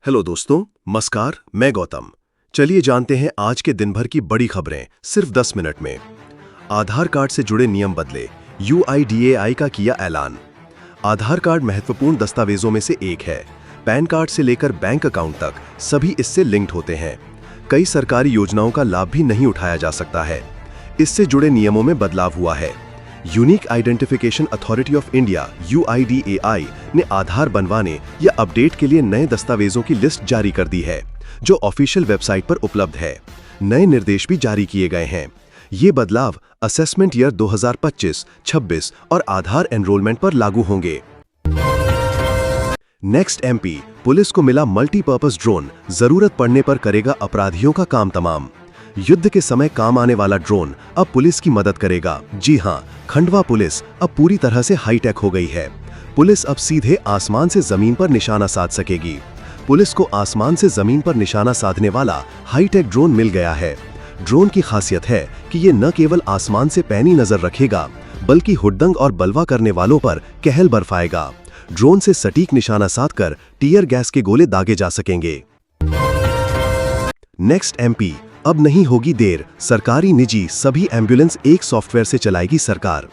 Hello दोस्तों, नमस्कार। मैं गौतम। चलिए जानते हैं आज के दिन भर की बड़ी खबरें सिर्फ 10 मिनट में। आधार कार्ड से जुड़े नियम बदले, UIDAI का किया ऐलान। आधार कार्ड महत्वपूर्ण दस्तावेजों में से एक है। पैन कार्ड से लेकर बैंक अकाउंट तक सभी इससे लिंक्ड होते हैं। कई सरकारी योजनाओं का लाभ भी नहीं उठाया जा सकता है। इससे जुड़े नियमों में बदलाव हुआ है। Unique identification authority of India UIDAI ने आधार बनवाने या अपडेट के लिए नए दस्तावेजों की लिस्ट जारी कर दी है, जो ऑफिशियल वेबसाइट पर उपलब्ध है। नए निर्देश भी जारी किए गए हैं। ये बदलाव असेसमेंट ईयर 2025-26 और आधार एनरोलमेंट पर लागू होंगे। नेक्स्ट MP, पुलिस को मिला मल्टीपर्पज ड्रोन, जरूरत पड़ने पर करेगा अपराधियों का काम तमाम। युद्ध के समय काम आने वाला ड्रोन अब पुलिस की मदद करेगा। जी हां, खंडवा पुलिस अब पूरी तरह से हाईटेक हो गई है। पुलिस अब सीधे आसमान से जमीन पर निशाना साध सकेगी। पुलिस को आसमान से जमीन पर निशाना साधने वाला हाईटेक ड्रोन मिल गया है। ड्रोन की खासियत है कि ये न केवल आसमान से पैनी नजर रखेगा, बल्कि हुड्डंग और बलवा करने वालों पर कहल बरसाएगा। ड्रोन से सटीक निशाना साधकर टीयर गैस के गोले दागे जा सकेंगे। नेक्स्ट MP, अब नहीं होगी देर, सरकारी निजी सभी एम्बुलेंस एक सॉफ्टवेयर से चलाएगी सरकार।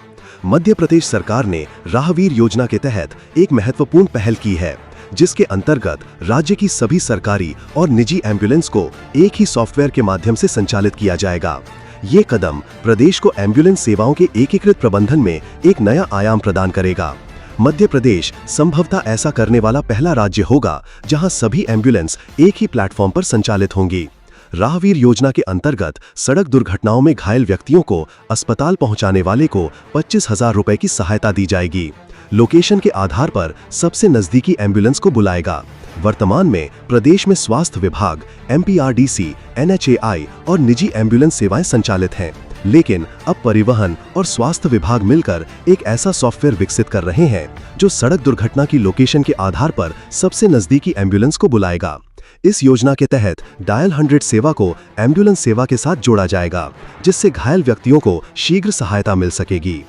मध्य प्रदेश सरकार ने राहवीर योजना के तहत एक महत्वपूर्ण पहल की है, जिसके अंतर्गत राज्य की सभी सरकारी और निजी एम्बुलेंस को एक ही सॉफ्टवेयर के माध्यम से संचालित किया जाएगा। ये कदम प्रदेश को एम्बुलेंस सेवाओं के एकीकृत प्रबंधन में एक नया आयाम प्रदान करेगा। मध्य प्रदेश संभवतः ऐसा करने वाला पहला राज्य होगा, जहां सभी एम्बुलेंस एक ही प्लेटफॉर्म पर संचालित होंगी। राहवीर योजना के अंतर्गत सड़क दुर्घटनाओं में घायल व्यक्तियों को अस्पताल पहुंचाने वाले को 25,000 रुपए की सहायता दी जाएगी। लोकेशन के आधार पर सबसे नजदीकी एम्बुलेंस को बुलाएगा। वर्तमान में प्रदेश में स्वास्थ्य विभाग, MPRDC, NHAI और निजी एम्बुलेंस सेवाएं संचालित हैं, लेकिन अब परिवहन और स्वास्थ्य विभाग मिलकर एक ऐसा सॉफ्टवेयर विकसित कर रहे हैं जो सड़क दुर्घटना की लोकेशन के आधार पर सबसे नजदीकी एम्बुलेंस को बुलाएगा। इस योजना के तहत डायल 100 सेवा को एम्बुलेंस सेवा के साथ जोड़ा जाएगा, जिससे घायल व्यक्तियों को शीघ्र सहायता मिल सकेगी।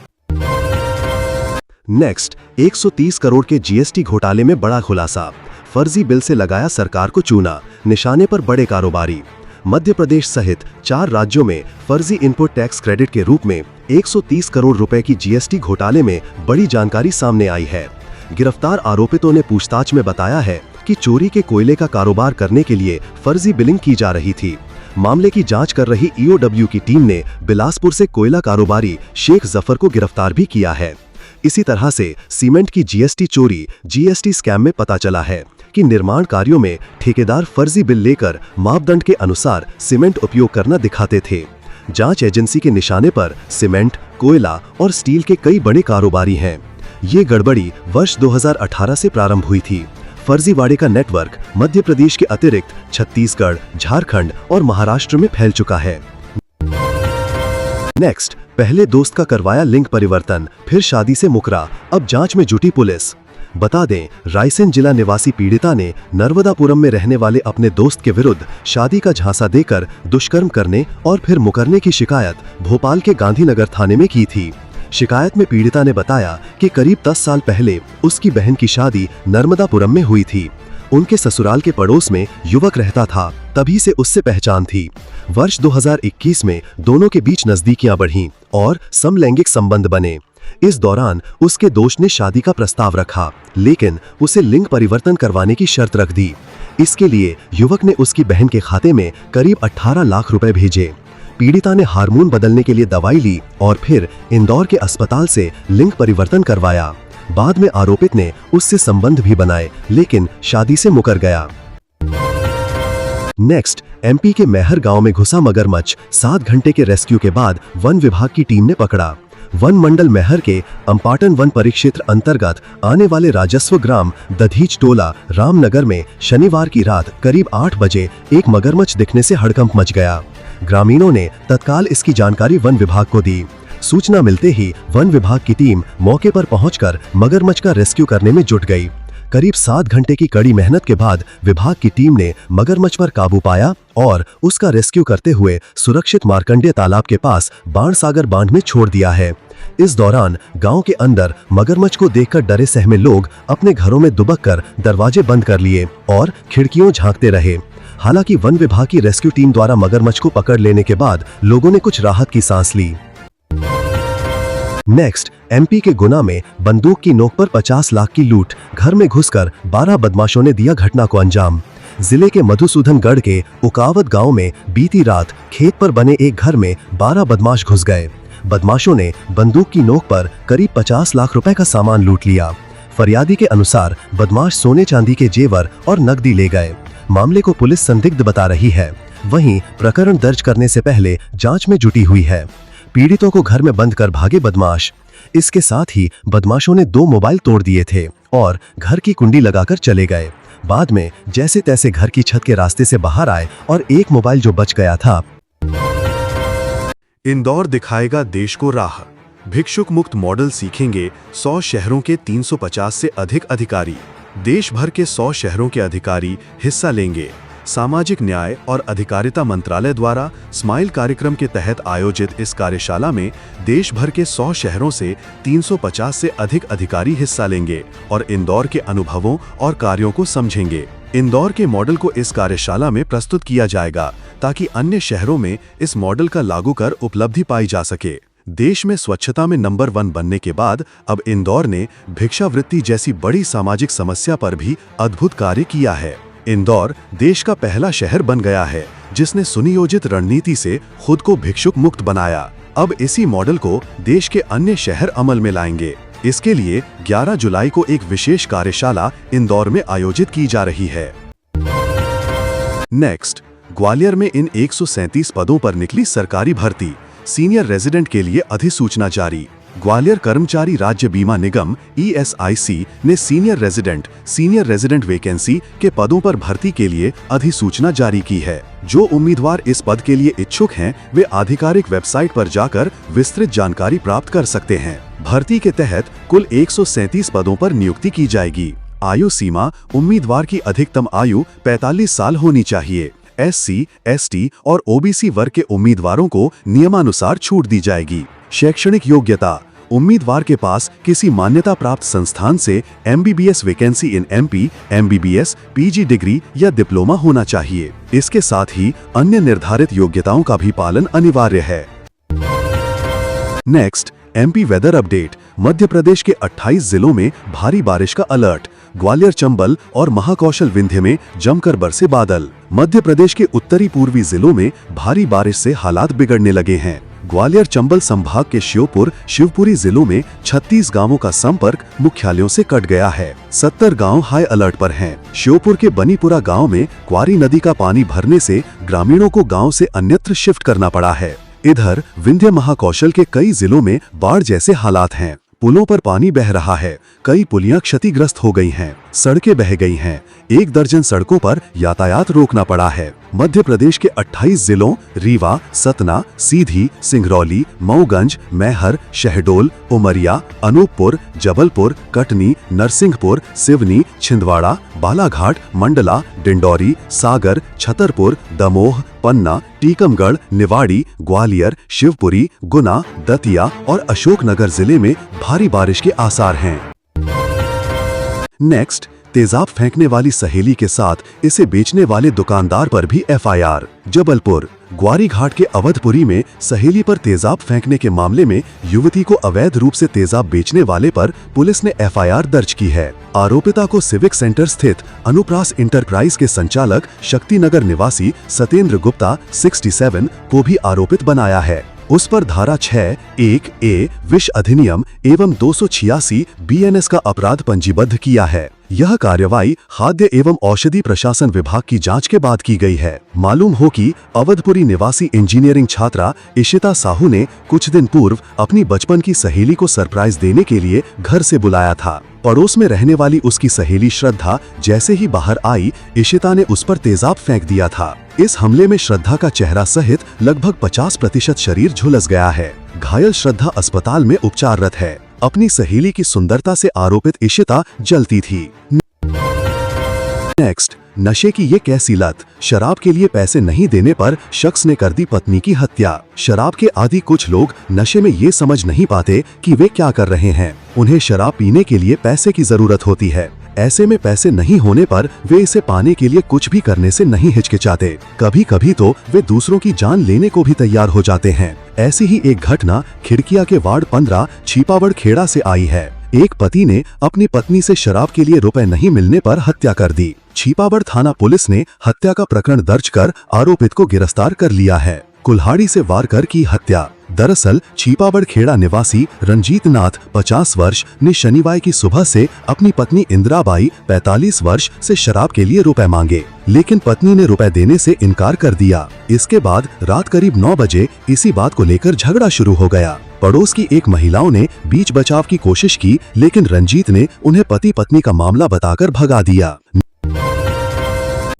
नेक्स्ट, 130 करोड़ के GST घोटाले में बड़ा खुलासा। फर्जी बिल से लगाया सरकार को चूना, निशाने पर बड़े कारोबारी। मध्य प्रदेश सहित 4 राज्यों में फर्जी इनपुट टैक्स क्रेडिट के रूप में 130 करोड़ रुपए की GST घोटाले में बड़ी जानकारी सामने आई है। गिरफ्तार आरोपितों ने पूछताछ में बताया है कि चोरी के कोयले का कारोबार करने के लिए फर्जी बिलिंग की जा रही थी। मामले की जांच कर रही EOW की टीम ने बिलासपुर से कोयला कारोबारी शेख जफर को गिरफ्तार भी किया है। इसी तरह से सीमेंट की GST चोरी GST स्कैम में पता चला है कि निर्माण कार्यों में ठेकेदार फर्जी बिल लेकर मापदंड के अनुसार सीमेंट उपयोग करना दिखाते थे। जांच एजेंसी के निशाने पर सीमेंट, कोयला और स्टील के कई बड़े कारोबारी हैं। ये गड़बड़ी वर्ष 2018 से प्रारंभ हुई थी। फर्जीवाड़े का नेटवर्क मध्य प्रदेश के अतिरिक्त छत्तीसगढ़, झारखंड और महाराष्ट्र में फैल चुका है। नेक्स्ट, पहले दोस्त का करवाया लिंग परिवर्तन, फिर शादी से मुकरा, अब जांच में जुटी पुलिस। बता दें, रायसेन जिला निवासी पीड़िता ने नर्मदापुरम में रहने वाले अपने दोस्त के विरुद्ध शादी का झांसा देकर दुष्कर्म करने और फिर मुकरने की शिकायत भोपाल के गांधीनगर थाने में की थी। शिकायत में पीड़िता ने बताया कि करीब 10 साल पहले उसकी बहन की शादी नर्मदापुरम में हुई थी। उनके ससुराल के पड़ोस में युवक रहता था, तभी से उससे पहचान थी। वर्ष 2021 में दोनों के बीच नजदीकियां बढ़ीं और समलैंगिक संबंध बने। इस दौरान उसके दोस्त ने शादी का प्रस्ताव रखा, लेकिन उसे लिंग परिवर्तन करवाने की शर्त रख दी। इसके लिए युवक ने उसकी बहन के खाते में करीब 18 लाख रुपए भेजे। पीड़िता ने हार्मोन बदलने के लिए दवाई ली और फिर इंदौर के अस्पताल से लिंग परिवर्तन करवाया। बाद में आरोपित ने उससे संबंध भी बनाए, लेकिन शादी से मुकर गया। नेक्स्ट, MP के मैहर गांव में घुसा मगरमच्छ, 7 घंटे के रेस्क्यू के बाद वन विभाग की टीम ने पकड़ा। वन मंडल मैहर के अंपाटन वन परिक्षेत्र अंतर्गत आने वाले राजस्व ग्राम दधीच टोला रामनगर में शनिवार की रात करीब 8 बजे एक मगरमच्छ दिखने से हड़कंप मच गया। ग्रामीणों ने तत्काल इसकी जानकारी वन विभाग को दी। सूचना मिलते ही वन विभाग की टीम मौके पर पहुंचकर मगरमच्छ का रेस्क्यू करने में जुट गई। करीब 7 घंटे की कड़ी मेहनत के बाद विभाग की टीम ने मगरमच्छ पर काबू पाया और उसका रेस्क्यू करते हुए सुरक्षित मार्कंडेय तालाब के पास बाणसागर बांध में छोड़ दिया है। इस दौरान गांव के अंदर मगरमच्छ को देखकर डरे सहमे लोग अपने घरों में दुबककर दरवाजे बंद कर लिए और खिड़कियों झांकते रहे। हालांकि वन विभाग की रेस्क्यू टीम द्वारा मगरमच्छ को पकड़ लेने के बाद लोगों ने कुछ राहत की सांस ली। नेक्स्ट, एमपी के गुना में बंदूक की नोक पर 50 लाख की लूट, घर में घुसकर 12 बदमाशों ने दिया घटना को अंजाम। जिले के मधुसूदनगढ़ के उकावत गांव में बीती रात खेत पर बने एक घर में 12 बदमाश घुस गए। बदमाशों ने बंदूक की नोक पर करीब 50 लाख रुपए का सामान लूट लिया। फरियादी के अनुसार बदमाश सोने चांदी के जेवर और नकदी ले गए। मामले को पुलिस संदिग्ध बता रही है। वहीं प्रकरण दर्ज करने से पहले जांच में जुटी हुई है। पीड़ितों को घर में बंद कर भागे बदमाश। इसके साथ ही बदमाशों ने 2 मोबाइल तोड़ दिए थे और घर की कुंडी लगाकर चले गए। बाद में जैसे तैसे घर की छत के रास्ते से बाहर आए और एक मोबाइल जो बच गया था। इंदौर दिखाएगा देश को राह। भिक्षुक मुक्त मॉडल सीखेंगे 100 शहरों के 350 से अधिक अधिकारी। देश भर के 100 शहरों के अधिकारी हिस्सा लेंगे। सामाजिक न्याय और अधिकारिता मंत्रालय द्वारा स्माइल कार्यक्रम के तहत आयोजित इस कार्यशाला में देश भर के 100 शहरों से 350 से अधिक अधिकारी हिस्सा लेंगे और इंदौर के अनुभवों और कार्यों को समझेंगे। इंदौर के मॉडल को इस कार्यशाला में प्रस्तुत किया जाएगा ताकि अन्य शहरों में इस मॉडल का लागू कर उपलब्धि पाई जा सके। देश में स्वच्छता में नंबर 1 बनने के बाद अब इंदौर ने भिक्षावृत्ति जैसी बड़ी सामाजिक समस्या पर भी अद्भुत कार्य किया है। इंदौर देश का पहला शहर बन गया है जिसने सुनियोजित रणनीति से खुद को भिक्षुक मुक्त बनाया। अब इसी मॉडल को देश के अन्य शहर अमल में लाएंगे। इसके लिए 11 जुलाई को एक विशेष कार्यशाला इंदौर में आयोजित की जा रही है। नेक्स्ट, ग्वालियर में इन 137 पदों पर निकली सरकारी भर्ती। सीनियर रेजिडेंट के लिए अधिसूचना जारी। ग्वालियर कर्मचारी राज्य बीमा निगम ESIC ने सीनियर रेजिडेंट वैकेंसी के पदों पर भर्ती के लिए अधिसूचना जारी की है। जो उम्मीदवार इस पद के लिए इच्छुक हैं, वे आधिकारिक वेबसाइट पर जाकर विस्तृत जानकारी प्राप्त कर सकते हैं। भर्ती के तहत कुल 137 पदों पर नियुक्ति की जाएगी। आयु सीमा, उम्मीदवार की अधिकतम आयु 45 साल होनी चाहिए। SC, ST और OBC वर्ग के उम्मीदवारों को नियमानुसार छूट दी जाएगी। शैक्षणिक योग्यता, उम्मीदवार के पास किसी मान्यता प्राप्त संस्थान से MBBS वैकेंसी इन MP, MBBS, PG डिग्री या डिप्लोमा होना चाहिए। इसके साथ ही अन्य निर्धारित योग्यताओं का भी पालन अनिवार्य है। Next, MP weather update. Madhya Pradesh के 28 जिलों में भारी बारिश का अलर्ट। ग्वालियर, चंबल और महाकौशल विंध्य में जमकर बरसे बादल। मध्य प्रदेश के उत्तरी पूर्वी जिलों में भारी बारिश से हालात बिगड़ने लगे हैं। ग्वालियर चंबल संभाग के श्योपुर, शिवपुरी जिलों में 36 गांवों का संपर्क मुख्यालयों से कट गया है। 70 गांव हाई अलर्ट पर हैं। श्योपुर के बनीपुरा गांव में क्वारी नदी का पानी भरने से ग्रामीणों को गांव से अन्यत्र शिफ्ट करना पड़ा है। इधर विंध्य महाकौशल के कई जिलों में बाढ़ जैसे हालात हैं। पुलों पर पानी बह रहा है। कई पुलियां क्षतिग्रस्त हो गई हैं। सड़कें बह गई हैं। 1 दर्जन सड़कों पर यातायात रोकना पड़ा है। मध्य प्रदेश के 28 जिलों रीवा, सतना, सीधी, सिंगरौली, मऊगंज, मैहर, शहडोल, उमरिया, अनूपपुर, जबलपुर, कटनी, नरसिंहपुर, सिवनी, छिंदवाड़ा, बालाघाट, मंडला, डिंडौरी, सागर, छतरपुर, दमोह, पन्ना, टीकमगढ़, निवाड़ी, ग्वालियर, शिवपुरी, गुना, दतिया और अशोकनगर जिले में भारी बारिश के आसार हैं। नेक्स्ट, तेजाब फेंकने वाली सहेली के साथ इसे बेचने वाले दुकानदार पर भी FIR। जबलपुर, ग्वारी घाट के अवधपुरी में सहेली पर तेजाब फेंकने के मामले में युवती को अवैध रूप से तेजाब बेचने वाले पर पुलिस ने FIR दर्ज की है। आरोपिता को सिविक सेंटर स्थित अनुप्रास इंटरप्राइज के संचालक शक्तिनगर निवासी सत्येंद्र गुप्ता 67 को भी आरोपित बनाया है। उस पर धारा 6(1)(a) विष अधिनियम एवं 286 BNS का अपराध पंजीबद्ध किया है। यह कार्रवाई खाद्य एवं औषधि प्रशासन विभाग की जांच के बाद की गई है। मालूम हो कि अवधपुरी निवासी इंजीनियरिंग छात्रा इशिता साहू ने कुछ दिन पूर्व अपनी बचपन की सहेली को सरप्राइज देने के लिए घर से बुलाया था। पड़ोस में रहने वाली उसकी सहेली श्रद्धा जैसे ही बाहर आई, इशिता ने उस पर तेजाब फेंक दिया था। इस हमले में श्रद्धा का चेहरा सहित लगभग 50% शरीर झुलस गया है। घायल श्रद्धा अस्पताल में उपचाररत है। अपनी सहेली की सुंदरता से आरोपित इशिता जलती थी। नेक्स्ट, नशे की ये कैसी लत। शराब के लिए पैसे नहीं देने पर शख्स ने कर दी पत्नी की हत्या। शराब के आदी कुछ लोग नशे में ये समझ नहीं पाते कि वे क्या कर रहे हैं। उन्हें शराब पीने के लिए पैसे की जरूरत होती है। ऐसे में पैसे नहीं होने पर वे इसे पाने के लिए कुछ भी करने से नहीं हिचकिचाते। कभी कभी तो वे दूसरों की जान लेने को भी तैयार हो जाते हैं। ऐसी ही एक घटना खिड़किया के वार्ड 15 छिपावड़ खेड़ा से आई है। एक पति ने अपनी पत्नी से शराब के लिए रुपए नहीं मिलने पर हत्या कर दी। छिपावड़ थाना पुलिस ने हत्या का प्रकरण दर्ज कर आरोपित को गिरफ्तार कर लिया है। कुल्हाड़ी से वार कर की हत्या। दरअसल छिपावड़ खेड़ा निवासी रंजीत नाथ 50 वर्ष ने शनिवार की सुबह से अपनी पत्नी इंदिराबाई 45 वर्ष से शराब के लिए रुपए मांगे, लेकिन पत्नी ने रुपए देने से इनकार कर दिया। इसके बाद रात करीब 9 बजे इसी बात को लेकर झगड़ा शुरू हो गया। पड़ोस की एक महिलाओं ने बीच बचाव की कोशिश की, लेकिन रंजीत ने उन्हें पति पत्नी का मामला बताकर भगा दिया।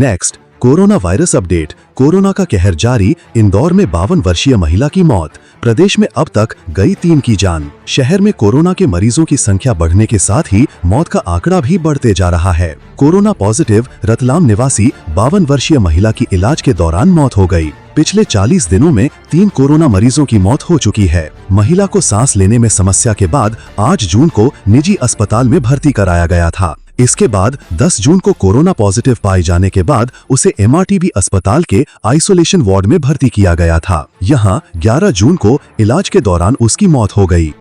Next, corona virus update. Corona का कहर जारी। इंदौर में 52 वर्षीय महिला की मौत। प्रदेश में अब तक गई 3 की जान। शहर में कोरोना के मरीजों की संख्या बढ़ने के साथ ही मौत का आंकड़ा भी बढ़ते जा रहा है। कोरोना पॉजिटिव रतलाम निवासी 52 वर्षीय महिला की इलाज के दौरान मौत हो गई। पिछले 40 दिनों में 3 कोरोना मरीजों की मौत हो चुकी है। महिला को सांस लेने में समस्या के बाद 8 जून को निजी अस्पताल में भर्ती कराया गया था। इसके बाद 10 जून को कोरोना पॉजिटिव पाए जाने के बाद उसे MRTV अस्पताल के आइसोलेशन वार्ड में भर्ती किया गया था। यहां 11 जून को इलाज के दौरान उसकी मौत हो गई।